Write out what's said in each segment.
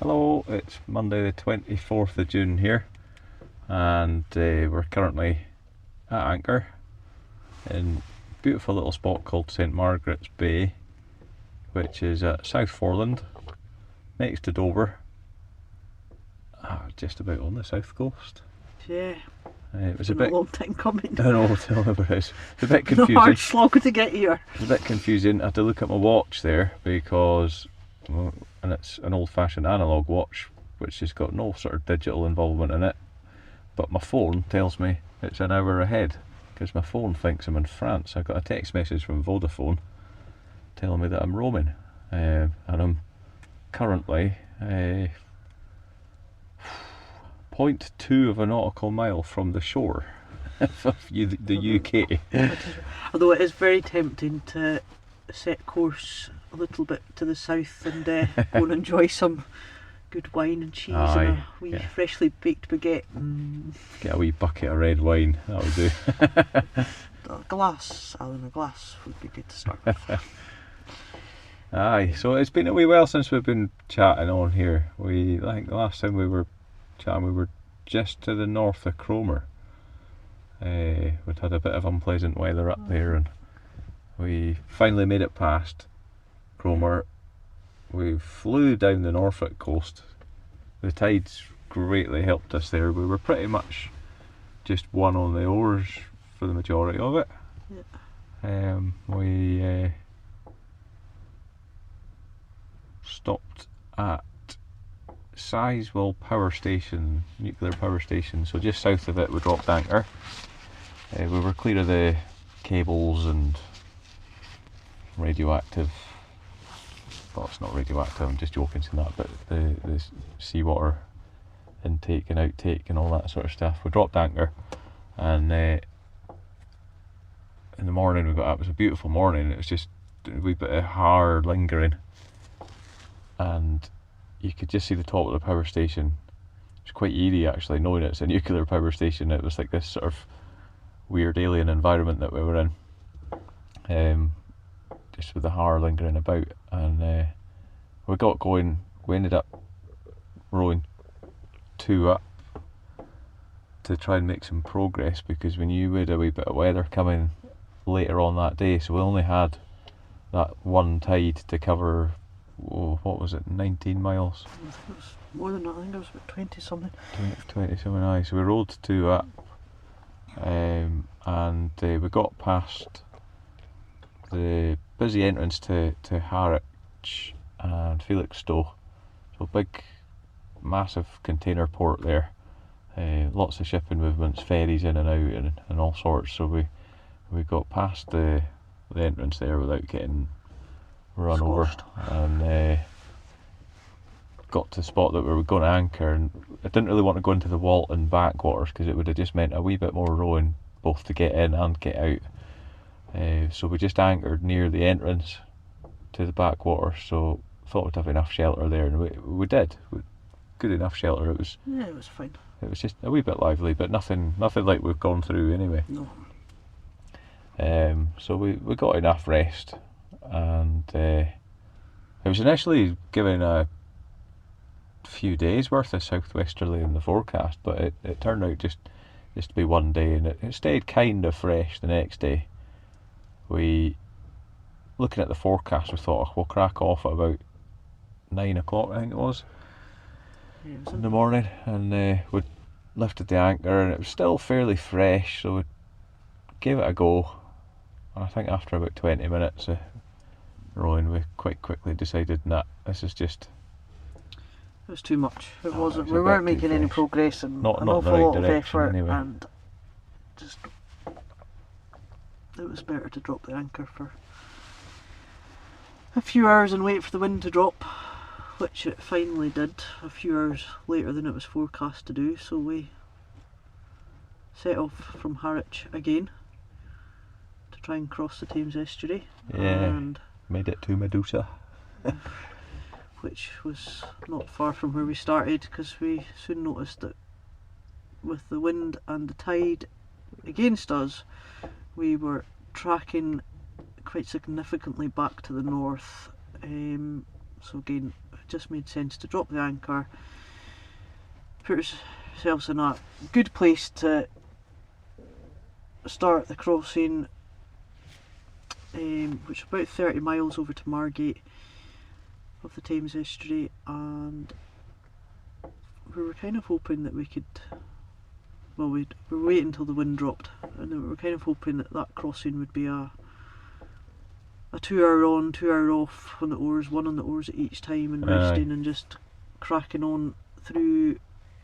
Hello, it's Monday the 24th of June here, and we're currently at anchor in a beautiful little spot called St Margaret's Bay, which is at South Foreland, next to Dover, just about on the south coast. Yeah. It was a bit long time coming. I know, tell me about it. It's a bit confusing. A hard slog to get here. It's a bit confusing. I had to look at my watch there because, and it's an old-fashioned analog watch, which has got no sort of digital involvement in it. But my phone tells me it's an hour ahead because my phone thinks I'm in France. I got a text message from Vodafone telling me that I'm roaming, and I'm currently 0.2 of a nautical mile from the shore of the UK. Although it is very tempting to set course a little bit to the south and go and enjoy some good wine and cheese and a wee freshly baked baguette. Get a wee bucket of red wine, that would do. A glass, Allan, a glass would be good to start with. Aye, so it's been a wee while since we've been chatting on here. I think the last time we were chatting we were just to the north of Cromer. We'd had a bit of unpleasant weather up there and we finally made it past Cromer. We flew down the Norfolk coast. The tides greatly helped us there. We were pretty much just one on the oars for the majority of it. Yeah. We stopped at Sizewell power station, nuclear power station, so just south of it we dropped anchor. We were clear of the cables and radioactive, well, it's not radioactive, I'm just joking saying that, but the seawater intake and outtake and all that sort of stuff. We dropped anchor and in the morning we got up. It was a beautiful morning. It was just a wee bit of hard lingering and you could just see the top of the power station. It's quite eerie actually, knowing it's a nuclear power station. It was like this sort of weird alien environment that we were in, just with the har lingering about, and we got going. We ended up rowing 2 up to try and make some progress because we knew we had a wee bit of weather coming later on that day, so we only had that one tide to cover. What was it, 19 miles? I think it was more than that. I think it was about 20 something. 20 something, aye. So we rowed 2 up, and we got past the busy entrance to Harwich and Felixstowe. So big, massive container port there. Lots of shipping movements, ferries in and out and all sorts. So we got past the entrance there without getting run over, and got to the spot that we were going to anchor, and I didn't really want to go into the Walton backwaters because it would have just meant a wee bit more rowing both to get in and get out, so we just anchored near the entrance to the backwater, so thought we'd have enough shelter there, and we did. Good enough shelter. It was fine. It was just a wee bit lively, but nothing like we've gone through anyway. No. So we got enough rest, and it was initially given a few days worth of southwesterly in the forecast, but it turned out just to be one day, and it stayed kind of fresh the next day. Looking at the forecast, we thought we'll crack off at about 9 o'clock, I think it was, in the morning, and we lifted the anchor and it was still fairly fresh, so we gave it a go. And I think after about 20 minutes of rowing, we quite quickly decided that this is just... It was too much. It wasn't. We weren't making any progress, and not an in awful the right lot of direction effort, anyway. and just it was better to drop the anchor for a few hours and wait for the wind to drop, which it finally did a few hours later than it was forecast to do. So we set off from Harwich again to try and cross the Thames estuary. Yeah, and made it to Medusa. Which was not far from where we started, because we soon noticed that with the wind and the tide against us, we were tracking quite significantly back to the north. So again, just made sense to drop the anchor, put ourselves in a good place to start the crossing, which is about 30 miles over to Margate of the Thames estuary, and we were kind of hoping that we could, well, we were waiting until the wind dropped, and we were kind of hoping that that crossing would be a 2 hour on, 2 hour off on the oars, one on the oars at each time, and resting and just cracking on through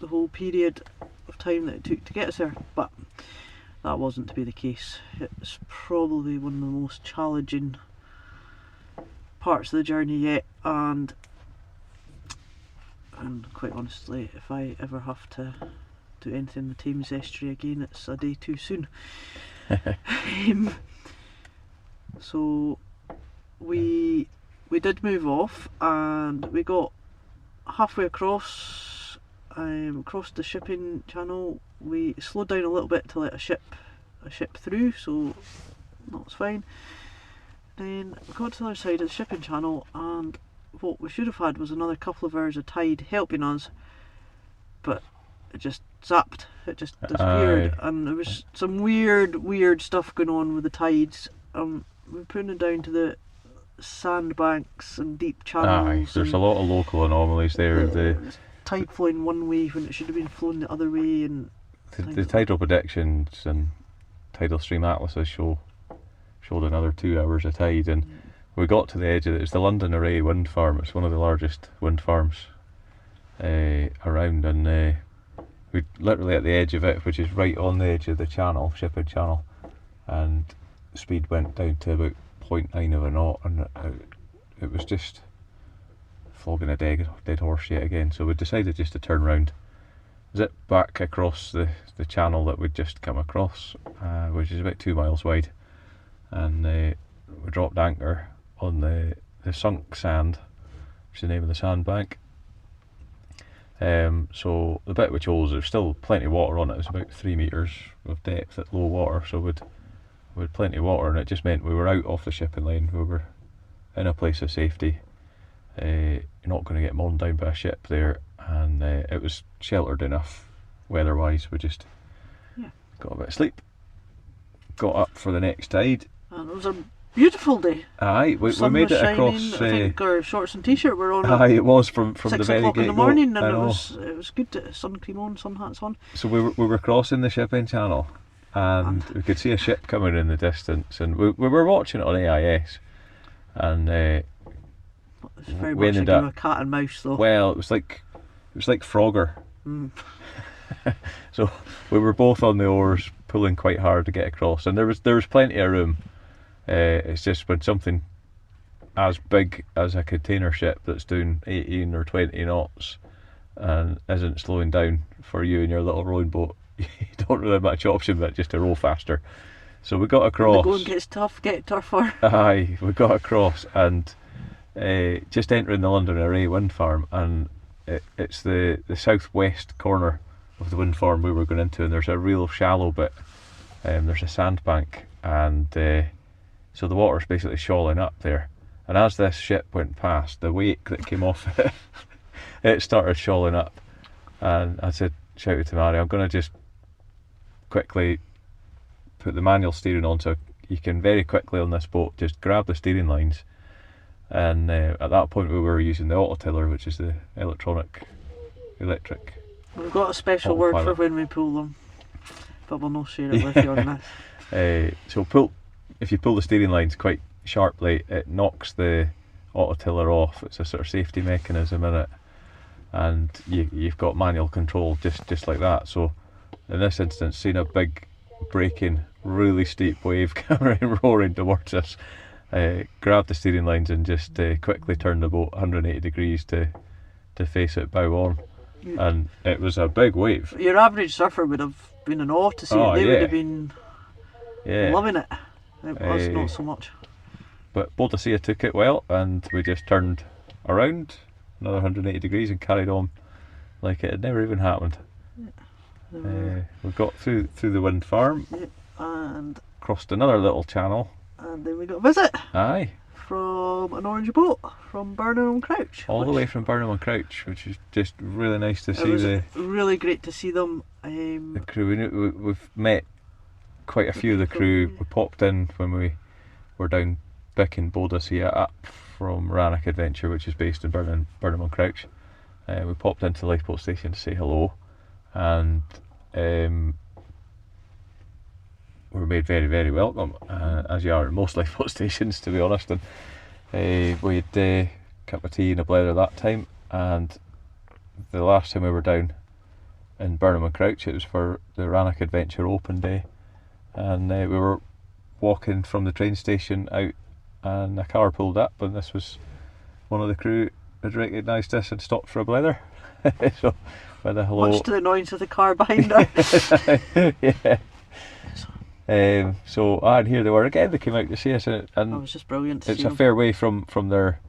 the whole period of time that it took to get us there. But that wasn't to be the case. It's probably one of the most challenging parts of the journey yet, and quite honestly, if I ever have to do anything in the Thames estuary again, it's a day too soon. So we did move off, and we got halfway across the shipping channel. We slowed down a little bit to let a ship through, so that's fine. Then we got to the other side of the shipping channel, and what we should have had was another couple of hours of tide helping us, but it just zapped, it just disappeared. And there was some weird stuff going on with the tides. We're putting it down to the sandbanks and deep channels. There's a lot of local anomalies there. The tide flowing one way when it should have been flowing the other way, and the tidal predictions and tidal stream atlases showed another 2 hours of tide, and we got to the edge of it. It's the Allan and Mhairi wind farm. It's one of the largest wind farms around, and we're literally at the edge of it, which is right on the edge of the channel, shipping channel, and speed went down to about 0.9 of a knot, and it was just flogging a dead horse yet again. So we decided just to turn round, zip back across the channel that we'd just come across, which is about 2 miles wide, and we dropped anchor on the sunk sand, which is the name of the sandbank. So the bit we chose, there's still plenty of water on it. It's about 3 metres of depth at low water, so we had plenty of water, and it just meant we were out off the shipping lane. We were in a place of safety. You're not going to get mown down by a ship there, and it was sheltered enough weather-wise. We just got a bit of sleep, got up for the next tide. And it was a beautiful day. Aye, we made it across. I think our shorts and t-shirt were on. Aye, it was from the 6 very o'clock in the get-go. morning, and it was good. Sun cream on, sun hats on. So we were crossing the shipping channel, and we could see a ship coming in the distance, and we were watching it on AIS, and it was very we much ended like up a cat and mouse, though. well, it was like Frogger. So we were both on the oars, pulling quite hard to get across, and there was plenty of room. It's just when something as big as a container ship that's doing 18 or 20 knots and isn't slowing down for you in your little rowing boat, you don't really have much option but just to row faster. So we got across. The going gets tough, get tougher. Aye, we got across, and just entering the Allan and Mhairi wind farm, and it's the southwest corner of the wind farm we were going into, and there's a real shallow bit. There's a sandbank, and so the water's basically shoaling up there. And as this ship went past, the wake that came off it, it started shoaling up. And I shouted to Mhairi, I'm going to just quickly put the manual steering on, so you can very quickly on this boat just grab the steering lines. And at that point we were using the autotiller, which is the electric. We've got a special word for when we pull them, but we'll not share it with you on this. So if you pull the steering lines quite sharply, it knocks the autotiller off. It's a sort of safety mechanism in it, and you've got manual control just like that. So in this instance, seeing a big breaking, really steep wave coming roaring towards us, grabbed the steering lines and just quickly turned the boat 180 degrees to face it bow on. And it was a big wave. Your average surfer would have been in awe to see it. They would have been loving it. It was not so much. But Boadicea took it well, and we just turned around another 180 degrees and carried on like it had never even happened. We got through the wind farm, and crossed another little channel, and then we got a visit. Aye, from an orange boat from Burnham and Crouch. All the way from Burnham and Crouch, which is just really nice to It see was the really great to see them. crew. We've met quite a few of the crew. We popped in when we were down Wick and Bodassia up from Rannoch Adventure, which is based in Burnham and Crouch. We popped into the lifeboat station to say hello, and we were made very, very welcome, as you are at most lifeboat stations, to be honest. And we had a cup of tea and a blether that time, and the last time we were down in Burnham and Crouch, it was for the Rannoch Adventure Open Day, and we were walking from the train station out, and a car pulled up, and this was one of the crew had recognised us and stopped for a blether. So with a hello, Much to the annoyance of the car behind her. yeah. And here they were again. They came out to see us, and That was just brilliant to it's see a them. fair way from their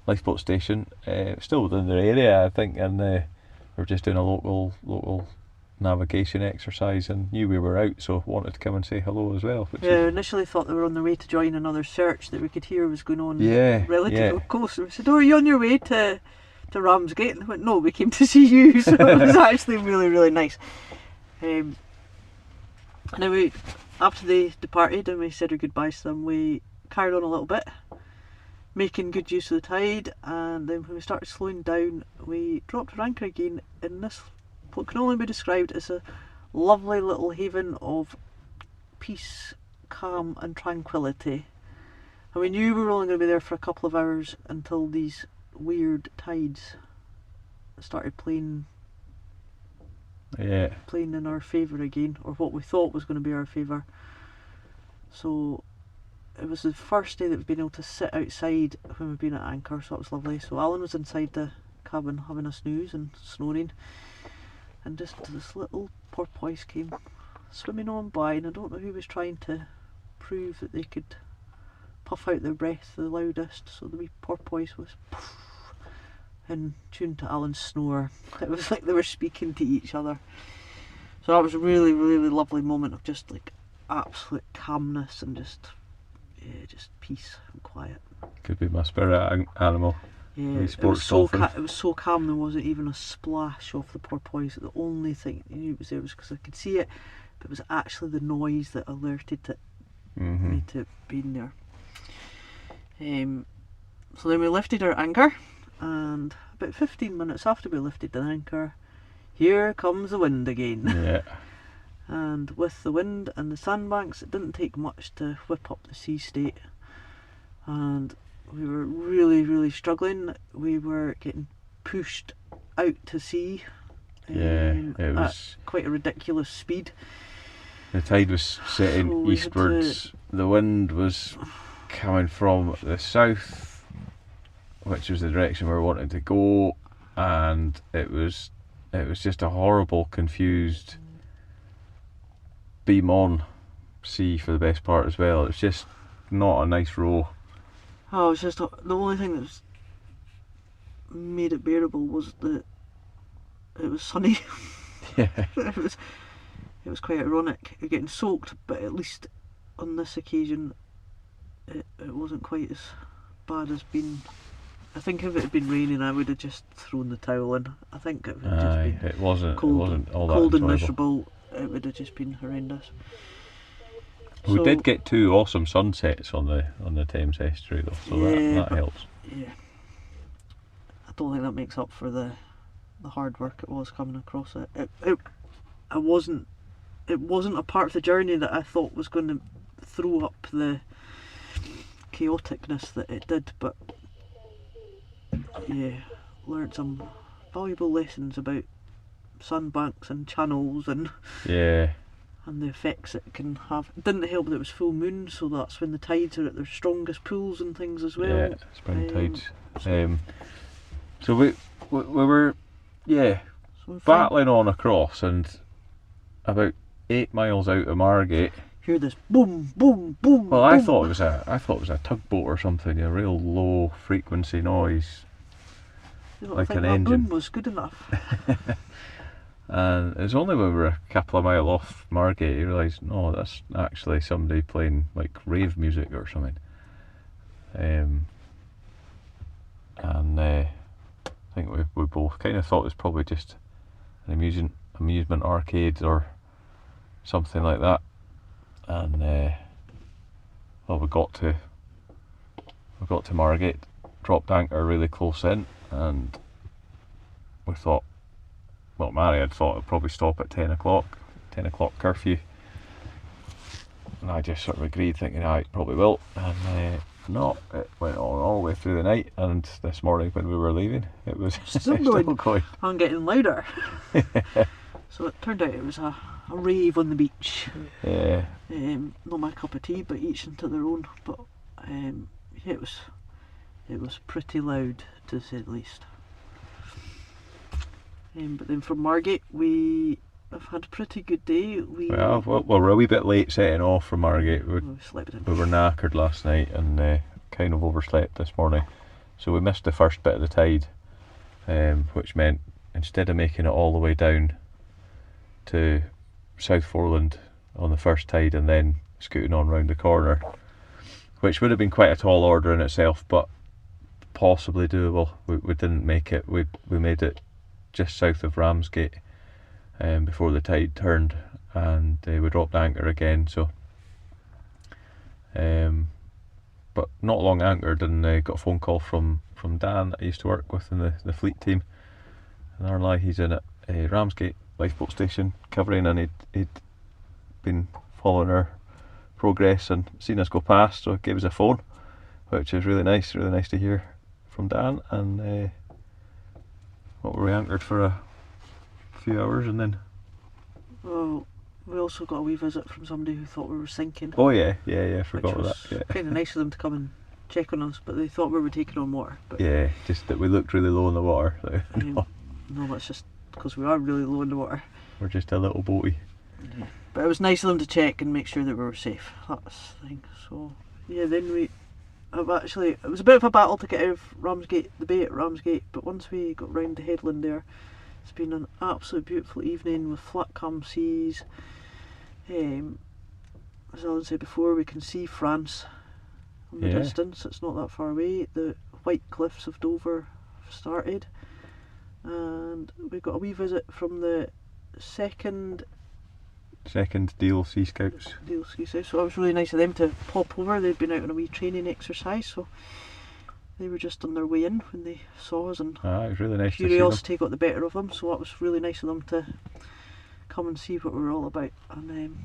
lifeboat station, still within their area, I think, and we're just doing a local navigation exercise, and knew we were out, so wanted to come and say hello as well. Yeah, initially thought they were on their way to join another search that we could hear was going on relatively close. And we said, "Oh, are you on your way to Ramsgate?" And they went, "No, we came to see you." So it was actually really, really nice. And then after they departed and we said our goodbyes to them, we carried on a little bit, making good use of the tide, and then when we started slowing down, we dropped our anchor again in this, what can only be described as a lovely little haven of peace, calm and tranquility. And we knew we were only going to be there for a couple of hours until these weird tides started playing in our favour again, or what we thought was going to be our favour. So it was the first day that we've been able to sit outside when we've been at anchor, so it was lovely. So Allan was inside the cabin having a snooze and snoring, and just this little porpoise came swimming on by, and I don't know who was trying to prove that they could puff out their breath the loudest, so the wee porpoise was in tune to Allan's snore. It was like they were speaking to each other. So that was a really, really lovely moment of just like absolute calmness and just peace and quiet. Could be my spirit animal. Yeah, it was so calm there wasn't even a splash off the porpoise. The only thing you knew it was there was because I could see it, but it was actually the noise that alerted me to being there. So then we lifted our anchor, and about 15 minutes after we lifted the anchor, here comes the wind again. Yeah. And with the wind and the sandbanks, it didn't take much to whip up the sea state, and we were really, really struggling. We were getting pushed out to sea it was at quite a ridiculous speed. The tide was setting eastwards. The wind was coming from the south, which was the direction we were wanting to go, and it was just a horrible, confused beam on sea for the best part as well. It was just not a nice row. Oh, it's just the only thing that made it bearable was that it was sunny. Yeah. It was quite ironic. You're getting soaked, but at least on this occasion it wasn't quite as bad as being. I think if it had been raining, I would have just thrown the towel in. I think if it had just been it wasn't all that cold and enjoyable. miserable, it would have just been horrendous. We did get 2 awesome sunsets on the Thames estuary though, so that helps. Yeah, I don't think that makes up for the hard work it was coming across it. It wasn't a part of the journey that I thought was going to throw up the chaoticness that it did, but yeah, learned some valuable lessons about sandbanks and channels and the effects it can have. It didn't help that it was full moon, so that's when the tides are at their strongest pools and things as well. Yeah, spring tides. So we were battling on across, and about 8 miles out of Margate, hear this boom, boom, boom. Well, boom. I thought it was a tugboat or something, a real low frequency noise, like an engine. Boom was good enough. And it's only when we were a couple of miles off Margate you realise, no, that's actually somebody playing like rave music or something. and I think we both kind of thought it was probably just an amusement arcade or something like that, and well, we got to Margate, dropped anchor really close in, and we thought, well, Mary had thought it'd probably stop at 10 o'clock curfew, and I just sort of agreed, thinking it probably will, and no, it went on all the way through the night, and this morning when we were leaving it was Still going. And getting louder. So it turned out it was a rave on the beach. Yeah. Not my cup of tea, but each into their own. But yeah, it was pretty loud, to say the least. But then from Margate we have had a pretty good day. Well, we're a wee bit late setting off from Margate. We were knackered last night and kind of overslept this morning, so we missed the first bit of the tide, which meant instead of making it all the way down to South Foreland on the first tide and then scooting on round the corner, which would have been quite a tall order in itself, but possibly doable, we didn't make it. We made it just south of Ramsgate before the tide turned, and we dropped anchor again, so but not long anchored, and got a phone call from Dan that I used to work with in the fleet team in Argh. He's in at Ramsgate lifeboat station covering, and he'd been following our progress and seen us go past, so he gave us a phone, which is really nice to hear from Dan. And what were we anchored for a few hours, and then we also got a wee visit from somebody who thought we were sinking. Oh yeah, forgot which that. Was yeah. Kind of nice of them to come and check on us, but they thought we were taking on water. But yeah, just that we looked really low in the water. So no, that's just because we are really low in the water. We're just a little boaty. Yeah. But it was nice of them to check and make sure that we were safe. That's the thing. So yeah, then it was a bit of a battle to get out of Ramsgate, the bay at Ramsgate, but once we got round the headland there, it's been an absolutely beautiful evening with flat calm seas. As Allan said before, we can see France in the distance. It's not that far away. The white cliffs of Dover have started, and we got a wee visit from the second Deal Sea Scouts. So it was really nice of them to pop over. They'd been out on a wee training exercise, so they were just on their way in when they saw us, and it was really nice curiosity got the better of them, so that was really nice of them to come and see what we were all about. And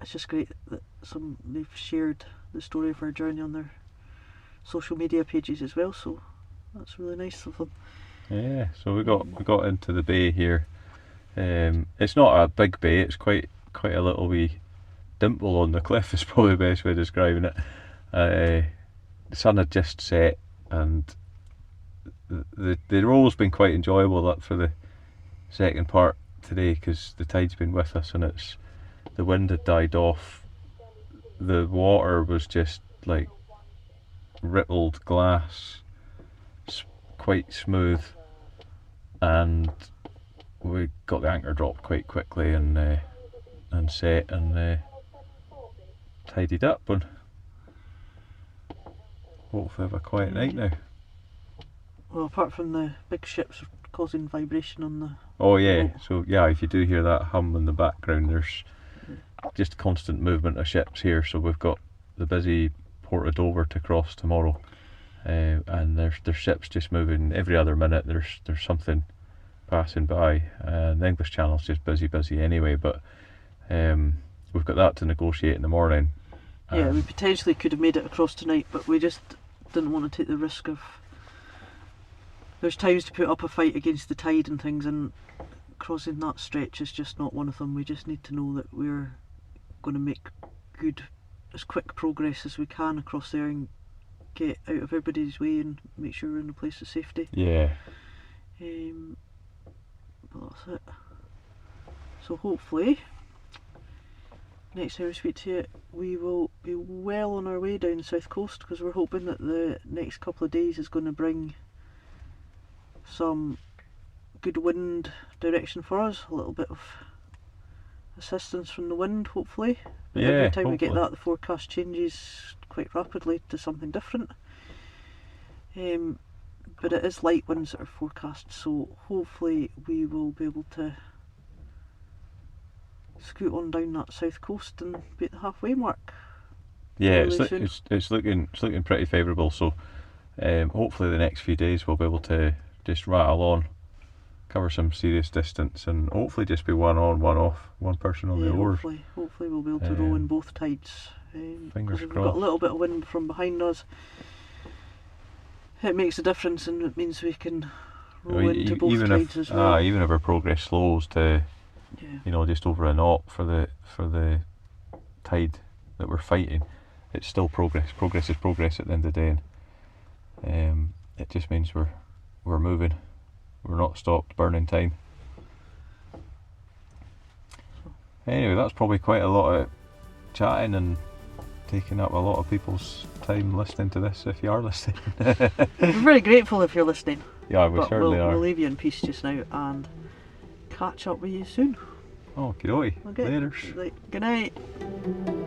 it's just great that they've shared the story of our journey on their social media pages as well, so that's really nice of them. Yeah, so we got into the bay here. It's not a big bay, it's quite a little wee dimple on the cliff is probably the best way of describing it. The sun had just set, and the roll's been quite enjoyable up for the second part today, because the tide's been with us and the wind had died off. The water was just like rippled glass, quite smooth, and we got the anchor dropped quite quickly and set and tidied up, and hopefully have a quiet night now. Well, apart from the big ships causing vibration on the boat. So yeah, if you do hear that hum in the background, there's just constant movement of ships here. So we've got the busy Port of Dover to cross tomorrow, and there's ships just moving every other minute. There's something passing by, and the English Channel's just busy anyway, but we've got that to negotiate in the morning. Yeah, we potentially could have made it across tonight, but we just didn't want to take the risk of... There's times to put up a fight against the tide and things, and crossing that stretch is just not one of them. We just need to know that we're going to make as quick progress as we can across there and get out of everybody's way and make sure we're in a place of safety. Yeah. But that's it. So hopefully next time we speak to you, we will be well on our way down the south coast, because we're hoping that the next couple of days is going to bring some good wind direction for us, a little bit of assistance from the wind, hopefully. But every time we get that, the forecast changes quite rapidly to something different. But it is light winds that are forecast, so hopefully we will be able to scoot on down that south coast and be at the halfway mark. Yeah, really soon. it's looking pretty favourable. So hopefully the next few days we'll be able to just rattle on, cover some serious distance, and hopefully just be one on, one off, one person on the oars. Hopefully we'll be able to row in both tides. Fingers We've crossed. got a little bit of wind from behind us. It makes a difference, and it means we can row into both tides as well. Even if our progress slows to, just over a knot for the tide that we're fighting, it's still progress. Progress is progress at the end of the day. And, it just means we're moving. We're not stopped burning time. Anyway, that's probably quite a lot of chatting and taking up a lot of people's time listening to this, if you are listening. We're very grateful if you're listening. Yeah, we certainly are. We'll leave you in peace just now and catch up with you soon. Okay, Okay. later. Good night.